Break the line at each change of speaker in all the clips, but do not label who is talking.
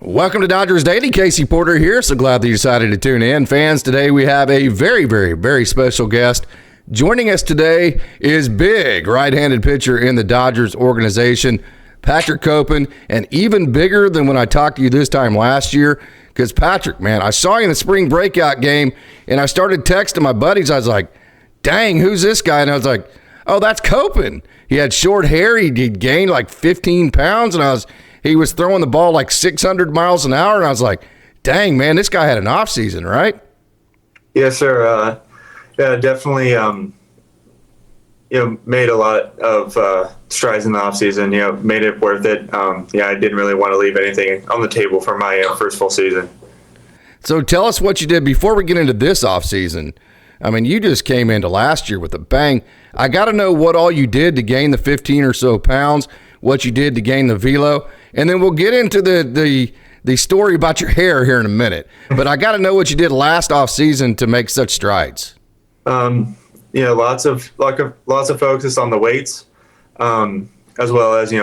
Welcome to Dodgers Daily. Casey Porter here. So glad that you decided to tune in. Fans, today we have a very, very, very special guest. Joining us today is big right-handed pitcher in the Dodgers organization, Patrick Copen, and even bigger than when I talked to you this time last year. Because Patrick, man, I saw you in the spring breakout game, and I started texting my buddies. I was like, dang, who's this guy? And I was like, oh, that's Copen. He had short hair. He'd gained like 15 pounds, and he was throwing the ball like 600 miles an hour. And I was like, dang, man, this guy had an offseason, right?
Yes, sir. Yeah, definitely made a lot of strides in the offseason, made it worth it. I didn't really want to leave anything on the table for my first full season.
So tell us what you did before we get into this offseason. I mean, you just came into last year with a bang. I got to know what all you did to gain the 15 or so pounds, what you did to gain the velo, and then we'll get into the story about your hair here in a minute. But I got to know what you did last offseason to make such strides.
Lots of focus on the weights, as well as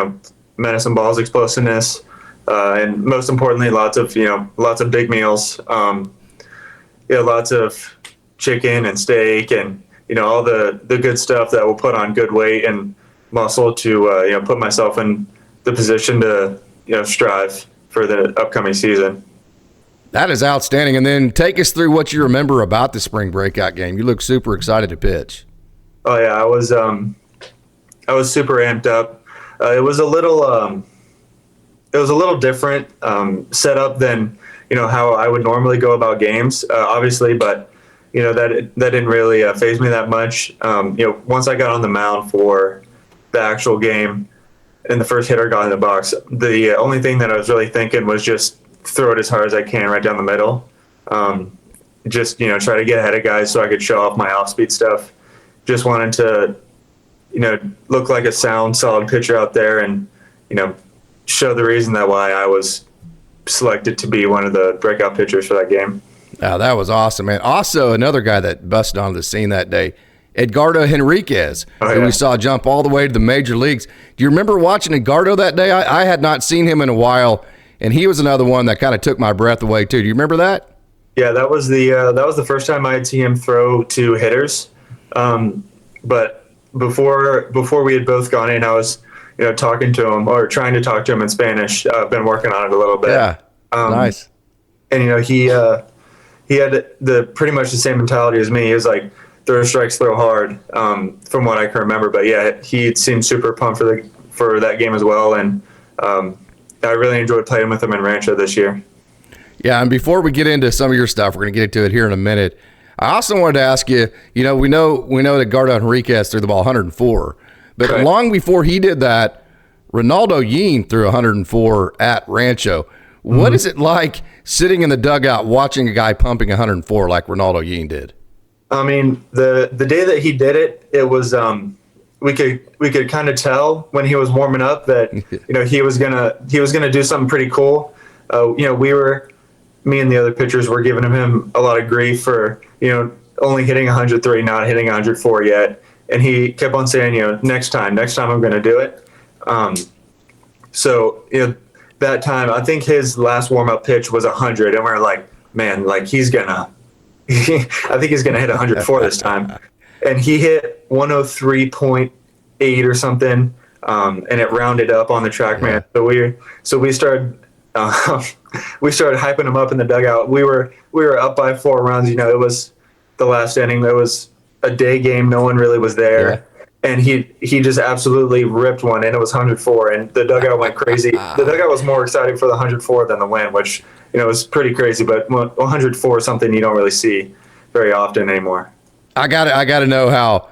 medicine balls, explosiveness, and most importantly, lots of big meals. Lots of chicken and steak, and all the good stuff that will put on good weight and muscle to put myself in the position to strive for the upcoming season.
That is outstanding. And then take us through what you remember about the spring breakout game. You look super excited to pitch.
Oh yeah, I was super amped up. It was a little different setup than how I would normally go about games, obviously, but that didn't really faze me that much. Once I got on the mound for the actual game and the first hitter got in the box, the only thing that I was really thinking was just throw it as hard as I can right down the middle. Just try to get ahead of guys so I could show off my off-speed stuff. Just wanted to, look like a sound, solid pitcher out there, and show the reason that why I was selected to be one of the breakout pitchers for that game.
Oh, that was awesome, man. Also, another guy that busted onto the scene that day, Edgardo Henriquez, who we saw jump all the way to the major leagues. Do you remember watching Edgardo that day? I had not seen him in a while, and he was another one that kind of took my breath away too. Do you remember that?
Yeah, that was the first time I had seen him throw to hitters. But before we had both gone in, I was talking to him or trying to talk to him in Spanish. I've been working on it a little bit.
Yeah, nice.
And he had pretty much the same mentality as me. He was like, throw strikes, throw hard, from what I can remember. But yeah, he seemed super pumped for that game as well, and I really enjoyed playing with him in Rancho this year.
Yeah, and before we get into some of your stuff, we're going to get into it here in a minute. I also wanted to ask you, we know that Edgardo Henriquez threw the ball 104, but
right.
Long before he did that, Ronaldo Yin threw 104 at Rancho. Mm-hmm. What is it like sitting in the dugout watching a guy pumping 104 like Ronaldo Yin did?
I mean, the day that he did it, it was we could kind of tell when he was warming up that he was gonna do something pretty cool. Me and the other pitchers were giving him a lot of grief for only hitting 103, not hitting 104 yet, and he kept on saying next time I'm gonna do it. So that time I think his last warm up pitch was 100, and we're like, man, like he's gonna. I think he's going to hit 104 this time. And he hit 103.8 or something, and it rounded up on the TrackMan. So we started hyping him up in the dugout. We were up by 4 runs. It was the last inning. There was a day game. No one really was there. Yeah. And he just absolutely ripped one, and it was 104, and the dugout went crazy. The dugout was more excited for the 104 than the win, which was pretty crazy. But 104 is something you don't really see very often anymore.
I got to know how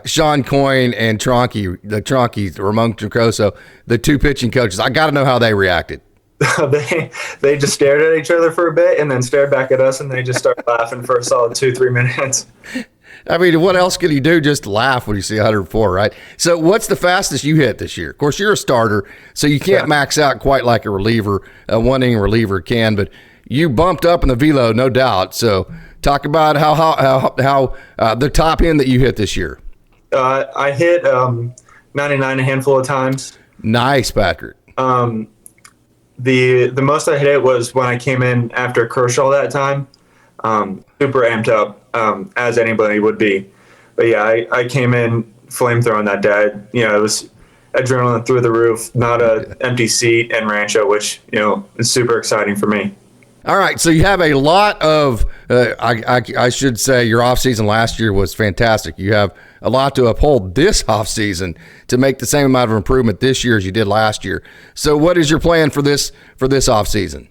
Sean Coyne and Tronky, Ramon Troncoso, the two pitching coaches. I got to know how they reacted.
They just stared at each other for a bit, and then stared back at us, and they just started laughing for a solid 2-3 minutes.
I mean, what else could you do just to laugh when you see 104, right? So what's the fastest you hit this year? Of course, you're a starter, so you can't max out quite like a reliever, a one-inning reliever can, but you bumped up in the velo, no doubt. So talk about how the top end that you hit this year.
I hit 99 a handful of times.
Nice, Patrick.
The most I hit it was when I came in after Kershaw that time. Super amped up, as anybody would be. But yeah, I came in flamethrowing that day. It was adrenaline through the roof, not an empty seat in Rancho, which, is super exciting for me.
All right, so you have a lot of, I should say your offseason last year was fantastic. You have a lot to uphold this offseason to make the same amount of improvement this year as you did last year. So what is your plan for this offseason?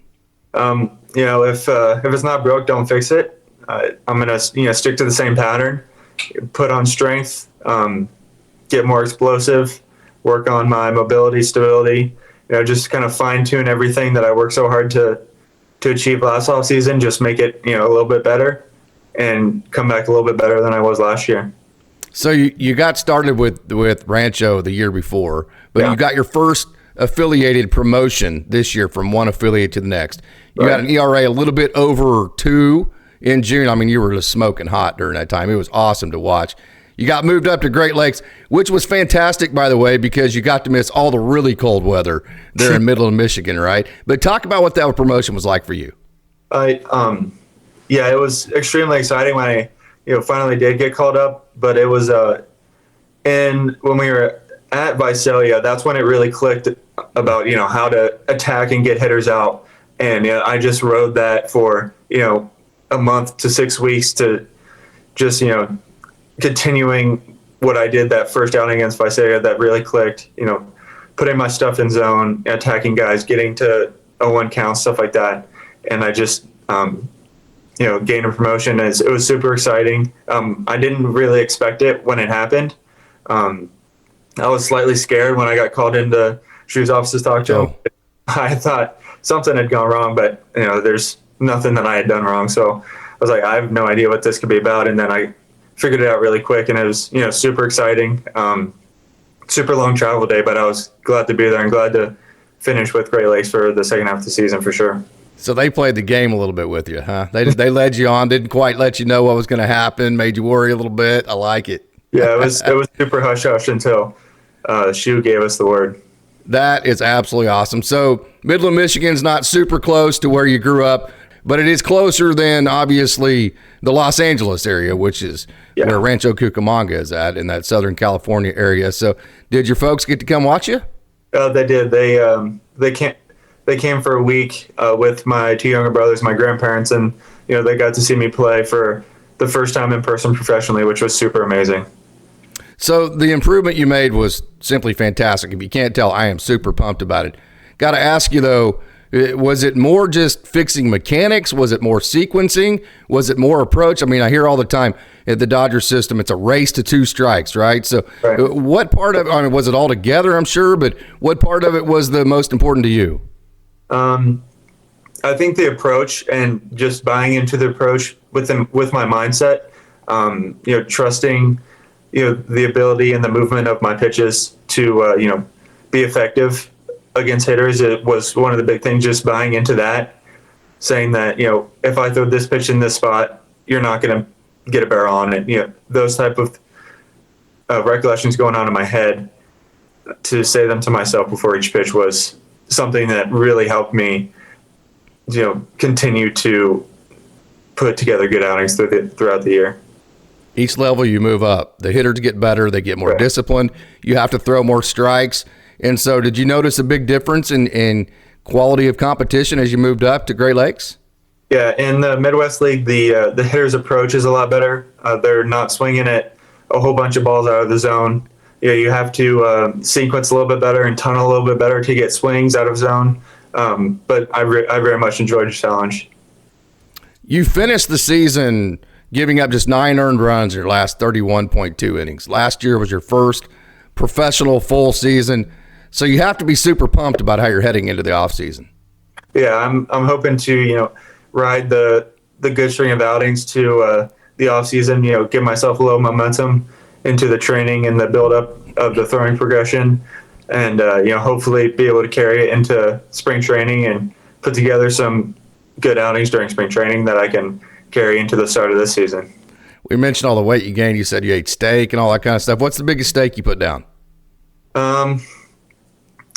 If it's not broke, don't fix it. I'm going to, stick to the same pattern, put on strength, get more explosive, work on my mobility, stability, just kind of fine tune everything that I worked so hard to achieve last offseason, just make it, a little bit better and come back a little bit better than I was last year.
So you got started with Rancho the year before, but you got your first affiliated promotion this year from one affiliate to the next. You got an ERA a little bit over 2 in June. I mean, you were just smoking hot during that time. It was awesome to watch. You got moved up to Great Lakes, which was fantastic, by the way, because you got to miss all the really cold weather there in Midland, Michigan, right? But talk about what that promotion was like for you.
It was extremely exciting when I, finally did get called up. But it was when we were at Visalia, that's when it really clicked about, how to attack and get hitters out. And I just rode that for, a month to 6 weeks to just, continuing what I did that first outing against Visalia that really clicked, putting my stuff in zone, attacking guys, getting to 0-1 counts, stuff like that. And I just, gained a promotion. It was super exciting. I didn't really expect it when it happened. I was slightly scared when I got called into Drew's office to talk to him. I thought something had gone wrong, but, there's nothing that I had done wrong. So I was like, I have no idea what this could be about. And then I figured it out really quick, and it was, super exciting. Super long travel day, but I was glad to be there and glad to finish with Great Lakes for the second half of the season for sure.
So they played the game a little bit with you, huh? They led you on, didn't quite let you know what was going to happen, made you worry a little bit. I like it.
Yeah, it was super hush-hush until Shu gave us the word.
That is absolutely awesome. So Midland, Michigan's not super close to where you grew up, but it is closer than, obviously, the Los Angeles area, which is where Rancho Cucamonga is at, in that Southern California area. So did your folks get to come watch you?
They did. They came for a week with my 2 younger brothers, my grandparents, and they got to see me play for the first time in person professionally, which was super amazing.
So the improvement you made was simply fantastic. If you can't tell, I am super pumped about it. Got to ask you, though, was it more just fixing mechanics? Was it more sequencing? Was it more approach? I mean, I hear all the time at the Dodgers system, it's a race to 2 strikes, right? So what part of it, was it all together, I'm sure, but what part of it was the most important to you?
I think the approach and just buying into the approach with my mindset, trusting, the ability and the movement of my pitches to, be effective against hitters. It was one of the big things, just buying into that, saying that, if I throw this pitch in this spot, you're not going to get a barrel on it. Those type of recollections going on in my head, to say them to myself before each pitch was something that really helped me, continue to put together good outings throughout the year.
Each level you move up, the hitters get better, they get more disciplined, you have to throw more strikes. And so did you notice a big difference in quality of competition as you moved up to Great Lakes?
Yeah, in the Midwest League, the hitter's approach is a lot better. They're not swinging at a whole bunch of balls out of the zone. You have to sequence a little bit better and tunnel a little bit better to get swings out of zone. But I very much enjoyed the challenge.
You finished the season giving up just 9 earned runs in your last 31.2 innings. Last year was your first professional full season. So you have to be super pumped about how you're heading into the offseason. Yeah,
I'm hoping to, ride the good string of outings to the offseason, give myself a little momentum into the training and the build-up of the throwing progression, and, hopefully be able to carry it into spring training and put together some good outings during spring training that I can carry into the start of this season.
We mentioned all the weight you gained. You said you ate steak and all that kind of stuff. What's the biggest steak you put down?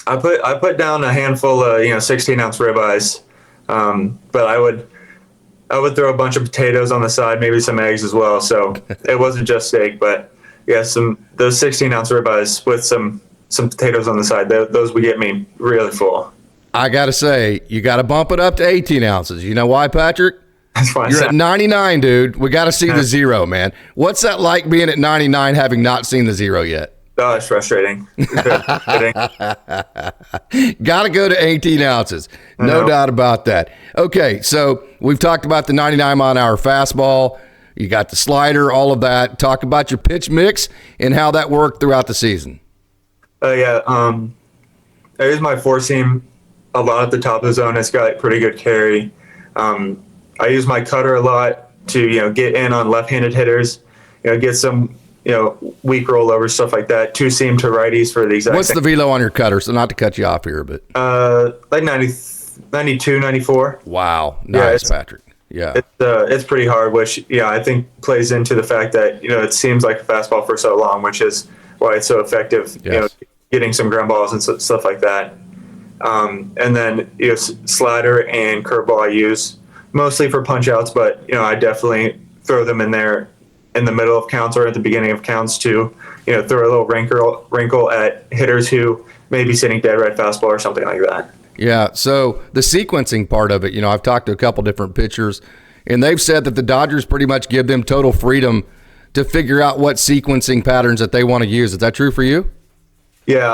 I put down a handful of 16-ounce ribeyes, but I would throw a bunch of potatoes on the side, maybe some eggs as well. So it wasn't just steak, but yeah, those 16-ounce ribeyes with some potatoes on the side. Those would get me really full.
I got to say, you got to bump it up to 18 ounces. You know why, Patrick?
That's why
You're at 99, dude. We got to see the zero, man. What's that like being at 99 having not seen the zero yet?
Oh, it's frustrating.
Got to go to 18 ounces. No doubt about that. Okay, so we've talked about the 99-mile-an-hour fastball. You got the slider, all of that. Talk about your pitch mix and how that worked throughout the season.
Yeah, I use my four-seam a lot at the top of the zone. It's got pretty good carry. I use my cutter a lot to get in on left-handed hitters. Get some weak rollovers, stuff like that. Two seam to righties for the exact.
What's the velo on your cutter? So not to cut you off here, but
like 92, 94.
Wow, nice,
yeah,
Patrick. Yeah,
it's pretty hard, which I think plays into the fact that it seems like a fastball for so long, which is why it's so effective.
Yes.
Getting some ground balls and stuff like that. And then slider and curveball I use mostly for punch outs, but I definitely throw them in there in the middle of counts or at the beginning of counts to throw a little wrinkle at hitters who may be sitting dead right fastball or something like that.
Yeah, so the sequencing part of it, I've talked to a couple different pitchers, and they've said that the Dodgers pretty much give them total freedom to figure out what sequencing patterns that they want to use. Is that true for you?
Yeah,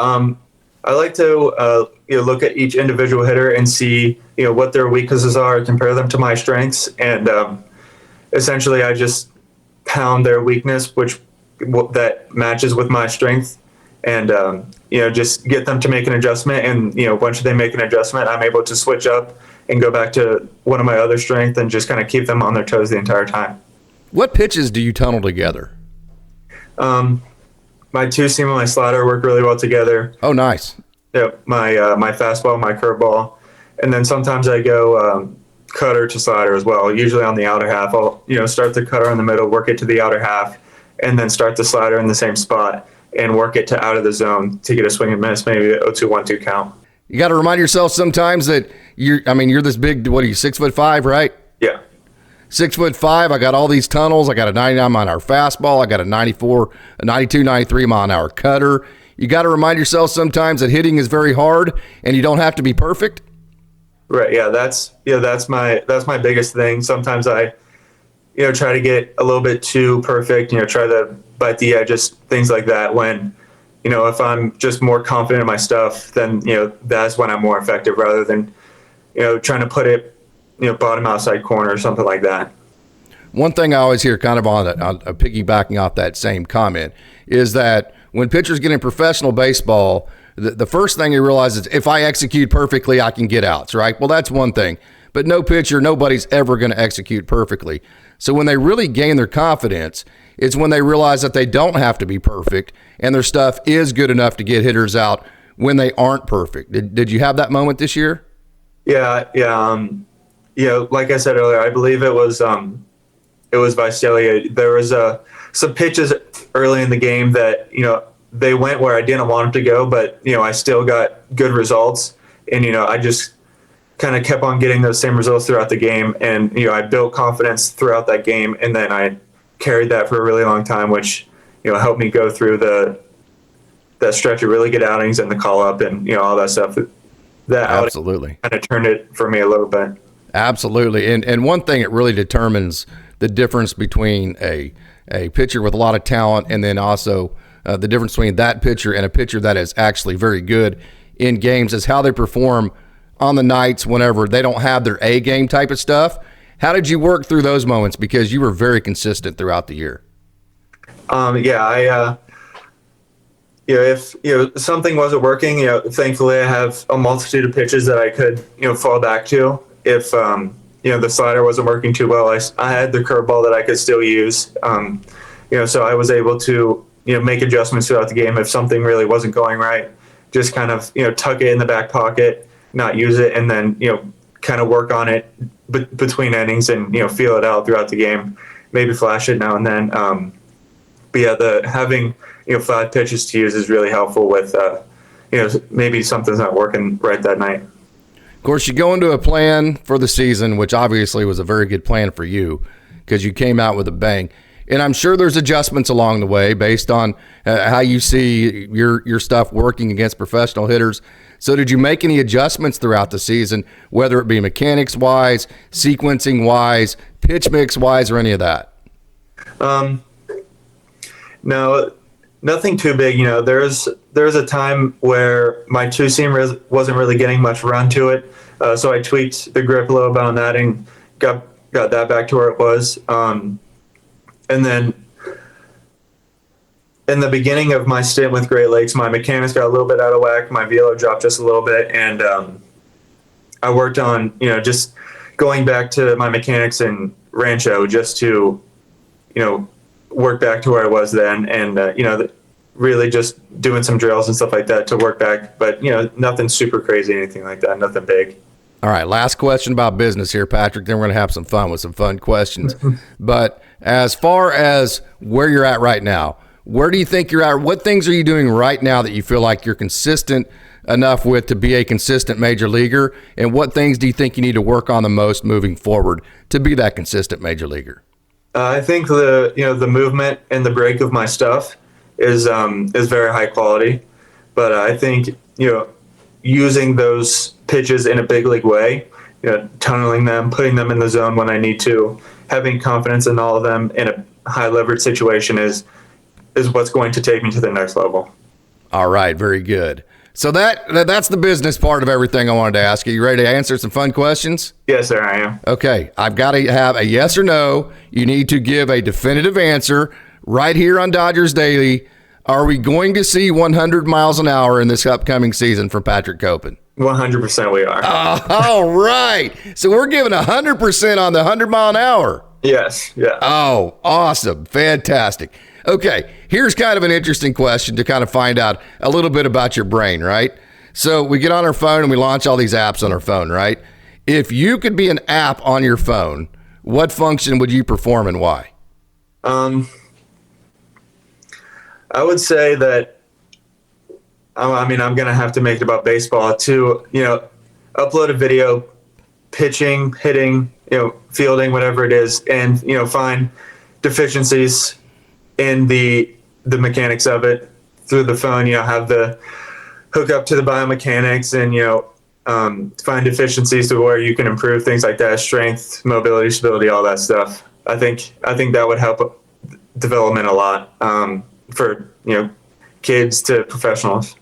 I like to look at each individual hitter and see what their weaknesses are, compare them to my strengths, and essentially I just pound their weakness, that matches with my strength, and just get them to make an adjustment. And once they make an adjustment, I'm able to switch up and go back to one of my other strengths and just kind of keep them on their toes the entire time.
What pitches do you tunnel together?
My two seam and my slider work really well together.
Oh, nice.
Yeah, my fastball, my curveball, and then sometimes I go cutter to slider as well. Usually on the outer half, I'll start the cutter in the middle, work it to the outer half, and then start the slider in the same spot and work it to out of the zone to get a swing and miss, maybe a 0-2-1-2 count. You
got to remind yourself sometimes that you're this big. What are you, 6'5", right?
Yeah.
6'5". I got all these tunnels. I got a 99-mile-an-hour fastball. I got a 92, 93-mile-an-hour cutter. You got to remind yourself sometimes that hitting is very hard, and you don't have to be perfect.
Right. Yeah. That's my biggest thing. Sometimes I, try to get a little bit too perfect. Try to bite the edges, things like that. When, if I'm just more confident in my stuff, then that's when I'm more effective, rather than, trying to put it, bottom outside corner or something like that.
One thing I always hear, kind of on piggybacking off that same comment, is that when pitchers get in professional baseball, the first thing you realize is if I execute perfectly, I can get outs, right? Well, that's one thing. But nobody's ever going to execute perfectly. So when they really gain their confidence, it's when they realize that they don't have to be perfect and their stuff is good enough to get hitters out when they aren't perfect. Did you have that moment this year?
Yeah. Like I said earlier, I believe it was Visalia. There was some pitches early in the game that they went where I didn't want them to go, but I still got good results, and I just kind of kept on getting those same results throughout the game, and I built confidence throughout that game, and then I carried that for a really long time, which helped me go through that stretch of really good outings and the call up and all that stuff. That
absolutely
kind of turned it for me a little bit.
Absolutely, and one thing it really determines the difference between a pitcher with a lot of talent and then also the difference between that pitcher and a pitcher that is actually very good in games is how they perform on the nights whenever they don't have their A game type of stuff. How did you work through those moments? Because you were very consistent throughout the year.
If something wasn't working, thankfully I have a multitude of pitches that I could fall back to. If the slider wasn't working too well, I had the curveball that I could still use. So I was able to make adjustments throughout the game if something really wasn't going right. Just kind of tuck it in the back pocket, not use it, and then kind of work on it between innings and feel it out throughout the game. Maybe flash it now and then. But yeah, having 5 pitches to use is really helpful with maybe something's not working right that night.
Of course, you go into a plan for the season, which obviously was a very good plan for you because you came out with a bang. And I'm sure there's adjustments along the way based on how you see your stuff working against professional hitters. So did you make any adjustments throughout the season, whether it be mechanics-wise, sequencing-wise, pitch mix-wise, or any of that?
No, nothing too big. There's a time where my two-seam wasn't really getting much run to it, so I tweaked the grip a little bit on that and got that back to where it was. And then in the beginning of my stint with Great Lakes, my mechanics got a little bit out of whack. My velo dropped just a little bit, and I worked on just going back to my mechanics in Rancho just to work back to where I was then, and really just doing some drills and stuff like that to work back. But nothing super crazy, anything like that, nothing big.
All right, last question about business here, Patrick. Then we're going to have some fun with some fun questions. But as far as where you're at right now, where do you think you're at? What things are you doing right now that you feel like you're consistent enough with to be a consistent major leaguer? And what things do you think you need to work on the most moving forward to be that consistent major leaguer?
I think the movement and the break of my stuff is very high quality, but I think using those pitches in a big league way, tunneling them, putting them in the zone when I need to, having confidence in all of them in a high leverage situation is what's going to take me to the next level.
All right, very good. So that's the business part of everything I wanted to ask you. You ready to answer some fun questions?
Yes, sir, I am.
Okay, I've got to have a yes or no. You need to give a definitive answer right here on Dodgers Daily. Are we going to see 100 miles an hour in this upcoming season from Patrick Copen?
100% we are.
All right. So we're giving 100% on the 100 mile an hour.
Yes. Yeah.
Oh, awesome. Fantastic. Okay. Here's kind of an interesting question to kind of find out a little bit about your brain, right? So we get on our phone and we launch all these apps on our phone, right? If you could be an app on your phone, what function would you perform and why?
I would say that, I'm going to have to make it about baseball to, upload a video, pitching, hitting, fielding, whatever it is, and, find deficiencies in the mechanics of it through the phone, have the hook up to the biomechanics and, find deficiencies to where you can improve things like that, strength, mobility, stability, all that stuff. I think that would help development a lot, for, kids to professionals.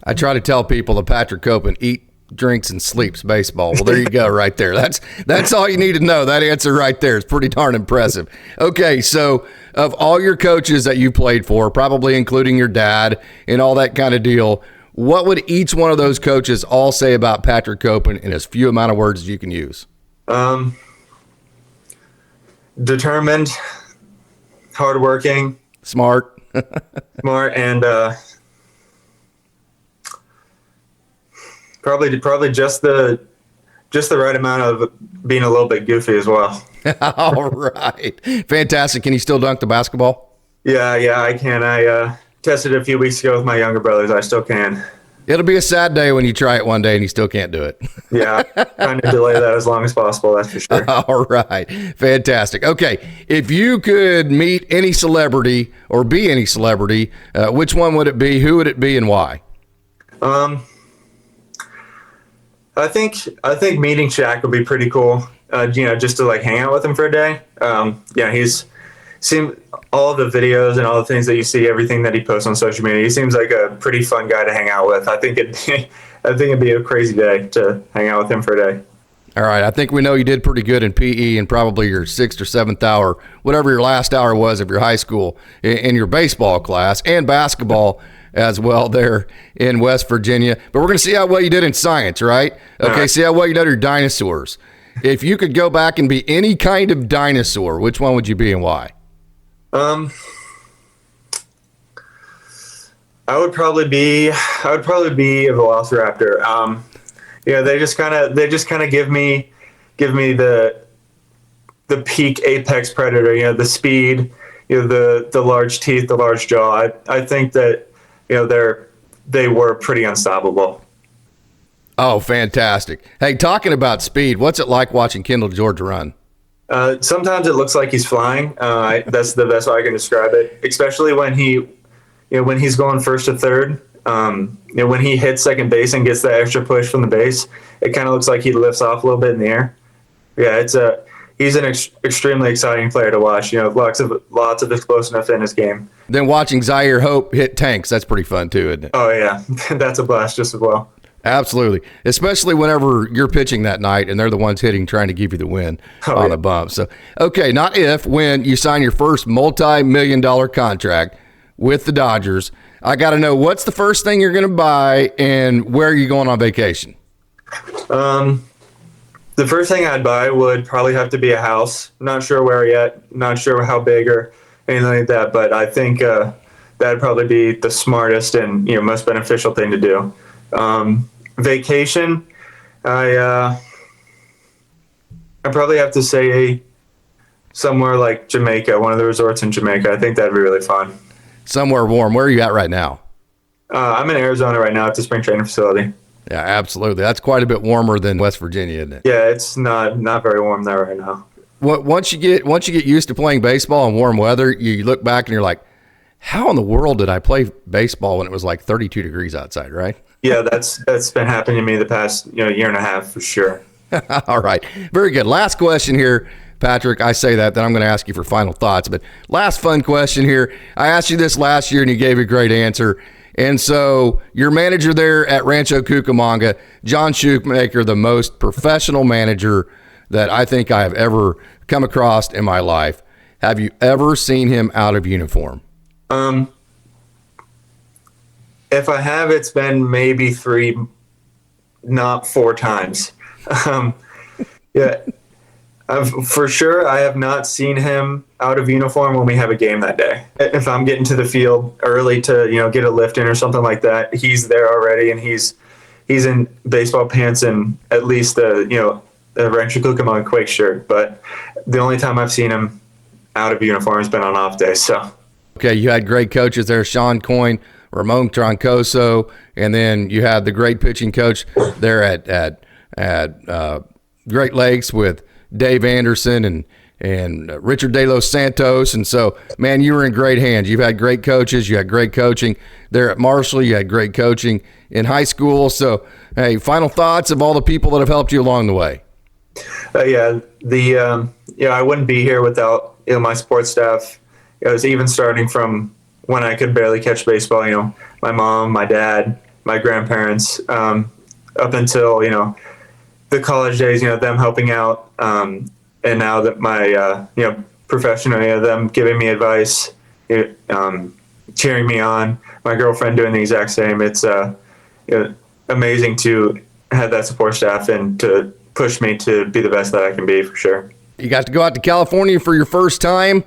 I try to tell people that Patrick Copen eats, drinks, and sleeps baseball. Well, there you go right there. That's all you need to know. That answer right there is pretty darn impressive. Okay, so of all your coaches that you played for, probably including your dad and all that kind of deal, what would each one of those coaches all say about Patrick Copen in as few amount of words as you can use?
Determined, hardworking,
smart,
and probably just the right amount of being a little bit goofy as well.
All right, fantastic. Can you still dunk the basketball?
Yeah, I can. I tested it a few weeks ago with my younger brothers. I still can.
It'll be a sad day when you try it one day and you still can't do it.
Yeah, trying to delay that as long as possible, that's for sure.
All right, fantastic. Okay, if you could meet any celebrity or be any celebrity, which one would it be, who would it be, and why?
I think meeting Shaq would be pretty cool, just to hang out with him for a day. He's seen all the videos and all the things that you see, everything that he posts on social media. He seems like a pretty fun guy to hang out with. I think it'd be a crazy day to hang out with him for a day.
All right. I think we know you did pretty good in PE and probably your 6th or 7th hour, whatever your last hour was of your high school, in your baseball class and basketball as well there in West Virginia. But we're going to see how well you did in science, right? Okay. See how well you did your dinosaurs. If you could go back and be any kind of dinosaur, which one would you be and why? I
would probably be a velociraptor. They just kind of give me the peak apex predator. The speed, the large teeth, the large jaw. I think that they're they were pretty unstoppable.
Oh, fantastic. Hey, talking about speed, what's it like watching Kendall George run?
Sometimes it looks like he's flying. That's the best way I can describe it, especially when when he's going first to third. When he hits second base and gets that extra push from the base, it kind of looks like he lifts off a little bit in the air. Yeah, he's an extremely exciting player to watch. Lots of explosiveness in his game.
Then watching Zaire Hope hit tanks, that's pretty fun too, isn't it?
Oh yeah, that's a blast just as well.
Absolutely, especially whenever you're pitching that night and they're the ones hitting, trying to give you the win on a bump. So, okay, not if, when you sign your first multi-million-dollar contract with the Dodgers, I got to know, what's the first thing you're going to buy and where are you going on vacation?
The first thing I'd buy would probably have to be a house. Not sure where yet, not sure how big or anything like that, but I think that'd probably be the smartest and most beneficial thing to do. Vacation, I probably have to say somewhere like Jamaica, one of the resorts in Jamaica. I think that'd be really fun.
Somewhere warm. Where are you at right now?
I'm in Arizona right now at the spring training facility.
Yeah, absolutely. That's quite a bit warmer than West Virginia, isn't it?
Yeah, it's not very warm there right now.
Once you get used to playing baseball in warm weather, you look back and you're like, how in the world did I play baseball when it was like 32 degrees outside, right?
Yeah, that's been happening to me the past year and a half for sure.
All right. Very good. Last question here, Patrick. I say that, then I'm going to ask you for final thoughts. But last fun question here. I asked you this last year and you gave a great answer. And so your manager there at Rancho Cucamonga, John Shoemaker, the most professional manager that I think I have ever come across in my life. Have you ever seen him out of uniform?
If I have, it's been maybe 3, not 4 times. Yeah, for sure, I have not seen him out of uniform when we have a game that day. If I'm getting to the field early to get a lift in or something like that, he's there already, and he's in baseball pants and at least a Rancho Cucamonga Quake shirt. But the only time I've seen him out of uniform has been on off days. So
okay, you had great coaches there, Sean Coyne, Ramon Troncoso, and then you had the great pitching coach there at Great Lakes with Dave Anderson and Richard De Los Santos. And so, man, you were in great hands. You've had great coaches. You had great coaching there at Marshall. You had great coaching in high school. So, hey, final thoughts of all the people that have helped you along the way.
I wouldn't be here without my sports staff. It was even starting from when I could barely catch baseball. My mom, my dad, my grandparents, up until the college days. Them helping out, and now that my professional, them giving me advice, cheering me on. My girlfriend doing the exact same. It's amazing to have that support staff and to push me to be the best that I can be, for sure.
You got to go out to California for your first time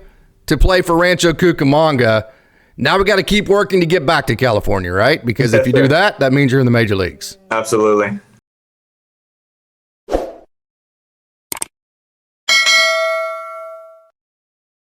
to play for Rancho Cucamonga. Now we got to keep working to get back to California, right? Because if you do that, that means you're in the major leagues.
Absolutely.